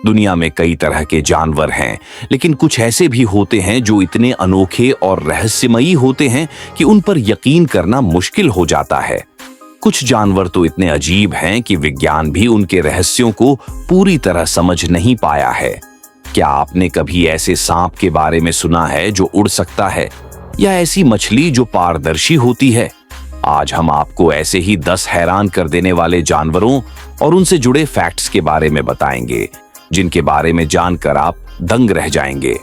दुनिया में कई तरह के जानवर हैं, लेकिन कुछ ऐसे भी होते हैं जो इतने अनोखे और रहस्यमयी होते हैं कि उन पर यकीन करना मुश्किल हो जाता है। कुछ जानवर तो इतने अजीब हैं कि विज्ञान भी उनके रहस्यों को पूरी तरह समझ नहीं पाया है। क्या आपने कभी ऐसे सांप के बारे में सुना है जो उड़ सकता है, या ऐसी मछली जो पारदर्शी होती है? आज हम आपको ऐसे ही 10 हैरान कर देने वाले जानवरों और उनसे जुड़े फैक्ट्स के बारे में बताएंगे, जिनके बारे में जानकर आप दंग रह जाएंगे।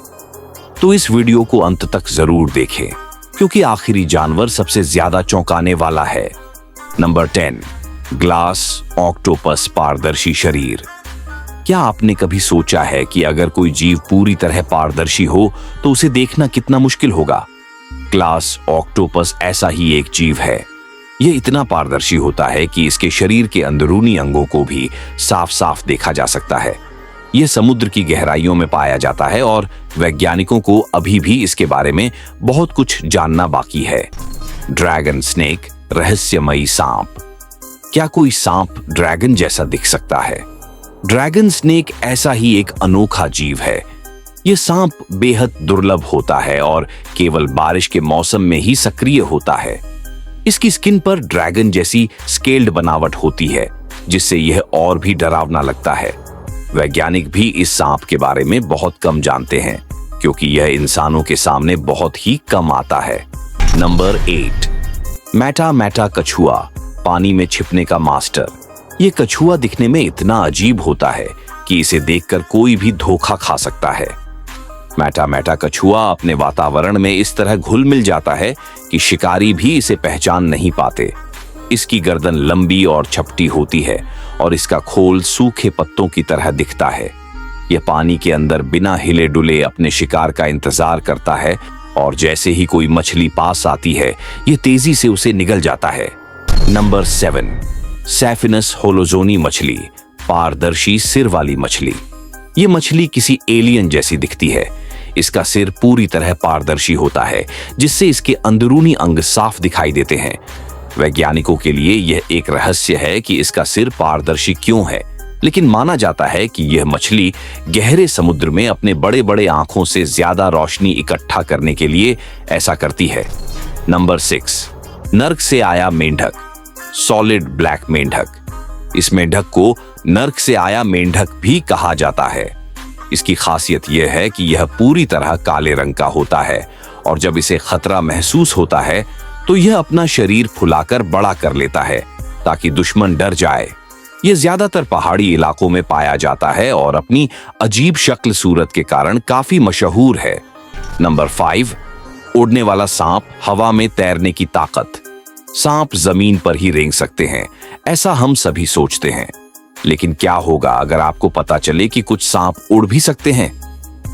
तो इस वीडियो को अंत तक जरूर देखें, क्योंकि आखिरी जानवर सबसे ज्यादा चौंकाने वाला है। नंबर 10, ग्लास ऑक्टोपस पारदर्शी शरीर। क्या आपने कभी सोचा है कि अगर कोई जीव पूरी तरह पारदर्शी हो तो उसे देखना कितना मुश्किल होगा? ग्लास ऑक्टोपस ऐसा ही एक जीव है। यह इतना पारदर्शी होता है कि इसके शरीर के अंदरूनी अंगों को भी साफ साफ देखा जा सकता है। यह समुद्र की गहराइयों में पाया जाता है और वैज्ञानिकों को अभी भी इसके बारे में बहुत कुछ जानना बाकी है। ड्रैगन स्नेक, रहस्यमयी सांप। क्या कोई सांप ड्रैगन जैसा दिख सकता है? ड्रैगन स्नेक ऐसा ही एक अनोखा जीव है। यह सांप बेहद दुर्लभ होता है और केवल बारिश के मौसम में ही सक्रिय होता है। इसकी स्किन पर ड्रैगन जैसी स्केल्ड बनावट होती है, जिससे यह और भी डरावना लगता है। वैज्ञानिक भी इस सांप के बारे में बहुत कम जानते हैं, क्योंकि यह इंसानों के सामने बहुत ही कम आता है। नंबर 8, मैटा कछुआ, पानी में छिपने का मास्टर। यह कछुआ दिखने में इतना अजीब होता है कि इसे देखकर कोई भी धोखा खा सकता है। मैटा कछुआ अपने वातावरण में इस तरह घुल मिल जाता है कि शिकारी भी इसे पहचान नहीं पाते। इसकी गर्दन लंबी और चपटी होती है और इसका खोल सूखे पत्तों की तरह दिखता है। यह पानी के अंदर बिना हिले डुले अपने शिकार का इंतजार करता है और जैसे ही कोई मछली पास आती है, यह तेजी से उसे निगल जाता है। नंबर 7, सैफिनस होलोजोनी मछली, पारदर्शी सिर वाली मछली। यह मछली किसी एलियन जैसी दिखती है। इसका सिर पूरी तरह पारदर्शी होता है, जिससे इसके अंदरूनी अंग साफ दिखाई देते हैं। वैज्ञानिकों के लिए यह एक रहस्य है कि इसका सिर पारदर्शी क्यों है, लेकिन माना जाता है कि यह मछली गहरे समुद्र में अपने बड़े बड़े आंखों से ज्यादा रोशनी इकट्ठा करने के लिए ऐसा करती है। नंबर 6, नर्क से आया मेंढक, सॉलिड ब्लैक मेंढक। इस मेंढक को नर्क से आया मेंढक भी कहा जाता है। इसकी खासियत यह है कि यह पूरी तरह काले रंग का होता है और जब इसे खतरा महसूस होता है तो यह अपना शरीर फुलाकर बड़ा कर लेता है ताकि दुश्मन डर जाए। यह ज्यादातर पहाड़ी इलाकों में पाया जाता है और अपनी अजीब शक्ल सूरत के कारण काफी मशहूर है। नंबर 5, उड़ने वाला सांप, हवा में तैरने की ताकत। सांप जमीन पर ही रेंग सकते हैं, ऐसा हम सभी सोचते हैं, लेकिन क्या होगा अगर आपको पता चले कि कुछ सांप उड़ भी सकते हैं?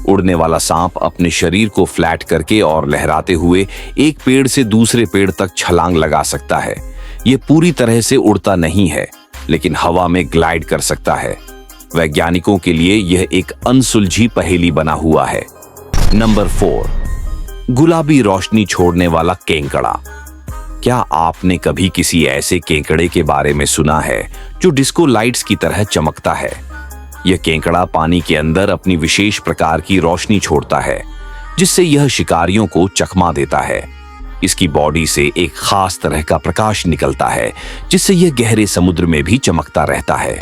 उड़ने वाला सांप अपने शरीर को फ्लैट करके और लहराते हुए एक पेड़ से दूसरे पेड़ तक छलांग लगा सकता है। यह पूरी तरह से उड़ता नहीं है, लेकिन हवा में ग्लाइड कर सकता है। वैज्ञानिकों के लिए यह एक अनसुलझी पहेली बना हुआ है। नंबर 4, गुलाबी रोशनी छोड़ने वाला केंकड़ा। क्या आपने कभी किसी ऐसे केकड़े के बारे में सुना है जो डिस्को लाइट्स की तरह चमकता है? यह केकड़ा पानी के अंदर अपनी विशेष प्रकार की रोशनी छोड़ता है, जिससे यह शिकारियों को चकमा देता है। इसकी बॉडी से एक खास तरह का प्रकाश निकलता है, जिससे यह गहरे समुद्र में भी चमकता रहता है।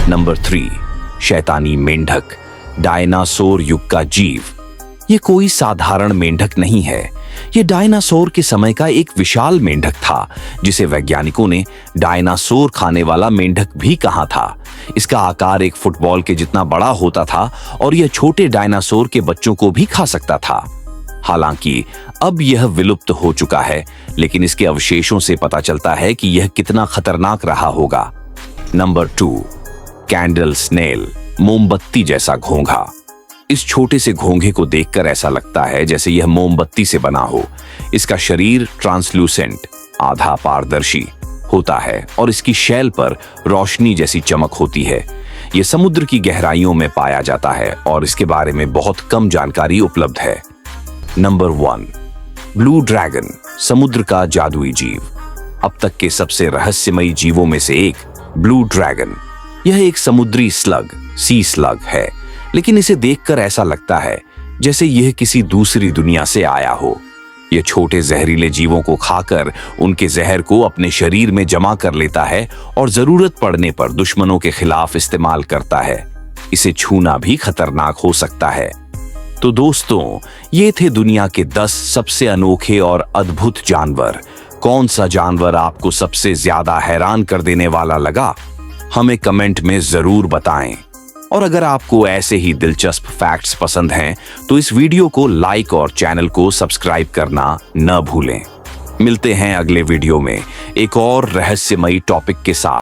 नंबर 3, शैतानी मेंढक, डायनासोर युग का जीव। यह कोई साधारण मेंढक नहीं है। यह डायनासोर के समय का एक विशाल मेंढक था, जिसे वैज्ञानिकों ने डायनासोर खाने वाला मेंढक भी कहा था। इसका आकार एक फुटबॉल के जितना बड़ा होता था और यह छोटे डायनासोर के बच्चों को भी खा सकता था। हालांकि अब यह विलुप्त हो चुका है, लेकिन इसके अवशेषों से पता चलता है कि यह कितना खतरनाक रहा होगा। नंबर 2, कैंडल स्नेल, मोमबत्ती जैसा घोंघा। इस छोटे से घोंघे को देखकर ऐसा लगता है जैसे यह मोमबत्ती से बना हो। इसका शरीर ट्रांसलूसेंट, आधा पारदर्शी होता है और इसकी शैल पर रोशनी जैसी चमक होती है। यह समुद्र की गहराइयों में पाया जाता है और इसके बारे में बहुत कम जानकारी उपलब्ध है। नंबर 1, ब्लू ड्रैगन, समुद्र का जादुई जीव। अब तक के सबसे रहस्यमयी जीवों में से एक ब्लू ड्रैगन। यह एक समुद्री स्लग, सी स्लग है लेकिन इसे देखकर ऐसा लगता है जैसे यह किसी दूसरी दुनिया से आया हो। यह छोटे जहरीले जीवों को खाकर उनके जहर को अपने शरीर में जमा कर लेता है और जरूरत पड़ने पर दुश्मनों के खिलाफ इस्तेमाल करता है। इसे छूना भी खतरनाक हो सकता है। तो दोस्तों, ये थे दुनिया के 10 सबसे अनोखे और अद्भुत जानवर। कौन सा जानवर आपको सबसे ज्यादा हैरान कर देने वाला लगा, हमें कमेंट में जरूर बताएं। और अगर आपको ऐसे ही दिलचस्प फैक्ट्स पसंद हैं तो इस वीडियो को लाइक और चैनल को सब्सक्राइब करना न भूलें। मिलते हैं अगले वीडियो में एक और रहस्यमयी टॉपिक के साथ।